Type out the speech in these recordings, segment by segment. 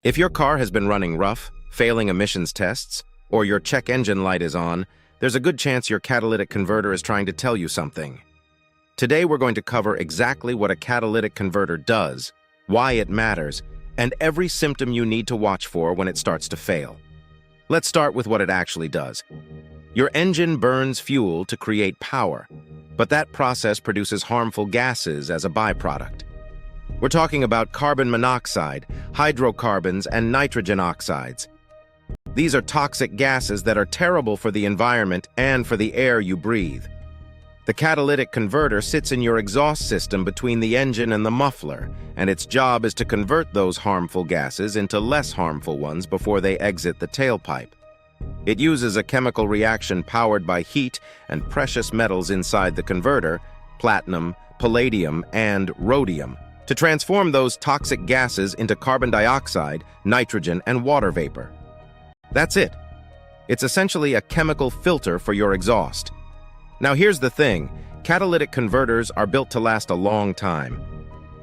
If your car has been running rough, failing emissions tests, or your check engine light is on, there's a good chance your catalytic converter is trying to tell you something. Today we're going to cover exactly what a catalytic converter does, why it matters, and every symptom you need to watch for when it starts to fail. Let's start with what it actually does. Your engine burns fuel to create power, but that process produces harmful gases as a byproduct. We're talking about carbon monoxide, hydrocarbons, and nitrogen oxides. These are toxic gases that are terrible for the environment and for the air you breathe. The catalytic converter sits in your exhaust system between the engine and the muffler, and its job is to convert those harmful gases into less harmful ones before they exit the tailpipe. It uses a chemical reaction powered by heat and precious metals inside the converter, platinum, palladium, and rhodium, to transform those toxic gases into carbon dioxide, nitrogen, and water vapor. That's it. It's essentially a chemical filter for your exhaust. Now here's the thing, catalytic converters are built to last a long time.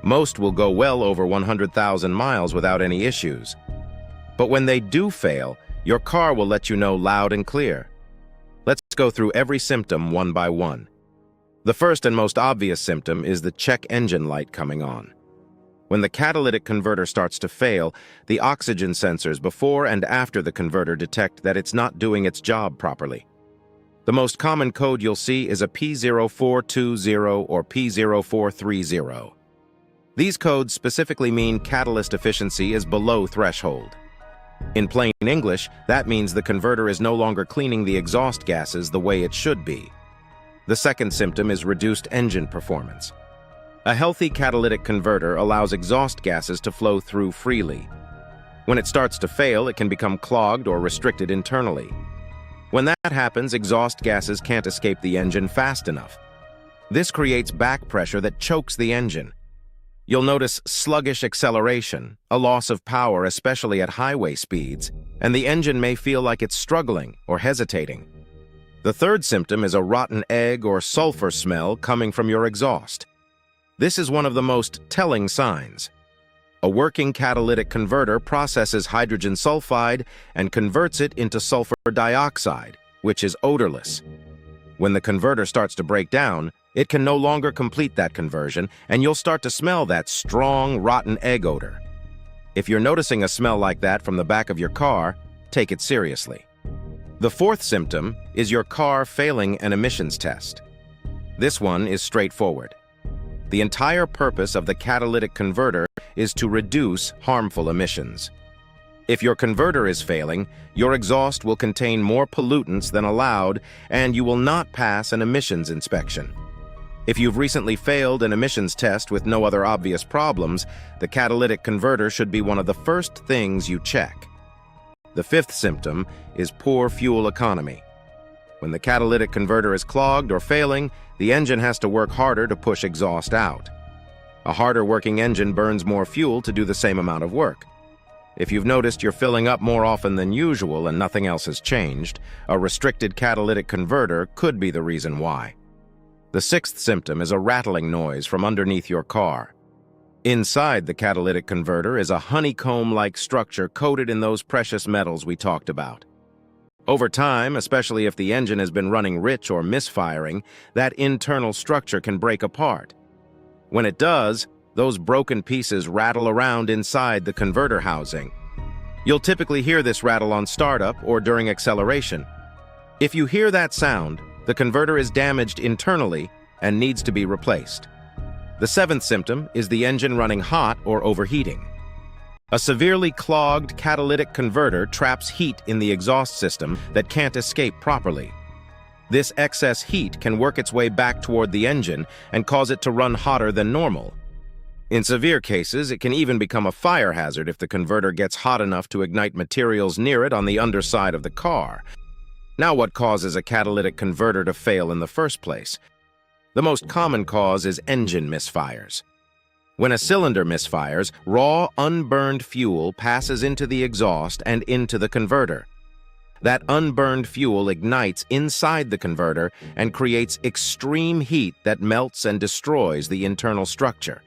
Most will go well over 100,000 miles without any issues. But when they do fail, your car will let you know loud and clear. Let's go through every symptom one by one. The first and most obvious symptom is the check engine light coming on. When the catalytic converter starts to fail, the oxygen sensors before and after the converter detect that it's not doing its job properly. The most common code you'll see is a P0420 or P0430. These codes specifically mean catalyst efficiency is below threshold. In plain English, that means the converter is no longer cleaning the exhaust gases the way it should be. The second symptom is reduced engine performance. A healthy catalytic converter allows exhaust gases to flow through freely. When it starts to fail, it can become clogged or restricted internally. When that happens, exhaust gases can't escape the engine fast enough. This creates back pressure that chokes the engine. You'll notice sluggish acceleration, a loss of power especially at highway speeds, and the engine may feel like it's struggling or hesitating. The third symptom is a rotten egg or sulfur smell coming from your exhaust. This is one of the most telling signs. A working catalytic converter processes hydrogen sulfide and converts it into sulfur dioxide, which is odorless. When the converter starts to break down, it can no longer complete that conversion, and you'll start to smell that strong, rotten egg odor. If you're noticing a smell like that from the back of your car, take it seriously. The fourth symptom is your car failing an emissions test. This one is straightforward. The entire purpose of the catalytic converter is to reduce harmful emissions. If your converter is failing, your exhaust will contain more pollutants than allowed, and you will not pass an emissions inspection. If you've recently failed an emissions test with no other obvious problems, the catalytic converter should be one of the first things you check. The fifth symptom is poor fuel economy. When the catalytic converter is clogged or failing, the engine has to work harder to push exhaust out. A harder working engine burns more fuel to do the same amount of work. If you've noticed you're filling up more often than usual and nothing else has changed, a restricted catalytic converter could be the reason why. The sixth symptom is a rattling noise from underneath your car. Inside the catalytic converter is a honeycomb-like structure coated in those precious metals we talked about. Over time, especially if the engine has been running rich or misfiring, that internal structure can break apart. When it does, those broken pieces rattle around inside the converter housing. You'll typically hear this rattle on startup or during acceleration. If you hear that sound, the converter is damaged internally and needs to be replaced. The seventh symptom is the engine running hot or overheating. A severely clogged catalytic converter traps heat in the exhaust system that can't escape properly. This excess heat can work its way back toward the engine and cause it to run hotter than normal. In severe cases, it can even become a fire hazard if the converter gets hot enough to ignite materials near it on the underside of the car. Now, what causes a catalytic converter to fail in the first place? The most common cause is engine misfires. When a cylinder misfires, raw, unburned fuel passes into the exhaust and into the converter. That unburned fuel ignites inside the converter and creates extreme heat that melts and destroys the internal structure.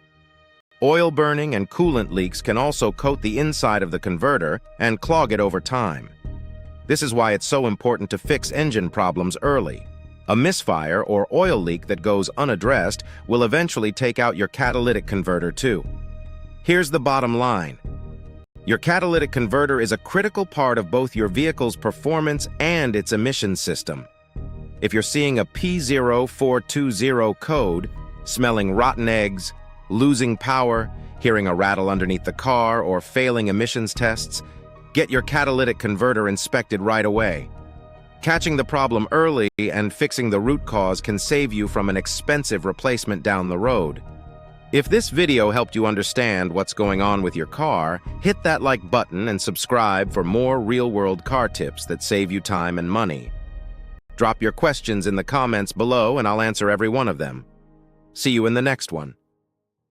Oil burning and coolant leaks can also coat the inside of the converter and clog it over time. This is why it's so important to fix engine problems early. A misfire or oil leak that goes unaddressed will eventually take out your catalytic converter too. Here's the bottom line. Your catalytic converter is a critical part of both your vehicle's performance and its emissions system. If you're seeing a P0420 code, smelling rotten eggs, losing power, hearing a rattle underneath the car, or failing emissions tests, get your catalytic converter inspected right away. Catching the problem early and fixing the root cause can save you from an expensive replacement down the road. If this video helped you understand what's going on with your car, hit that like button and subscribe for more real-world car tips that save you time and money. Drop your questions in the comments below and I'll answer every one of them. See you in the next one.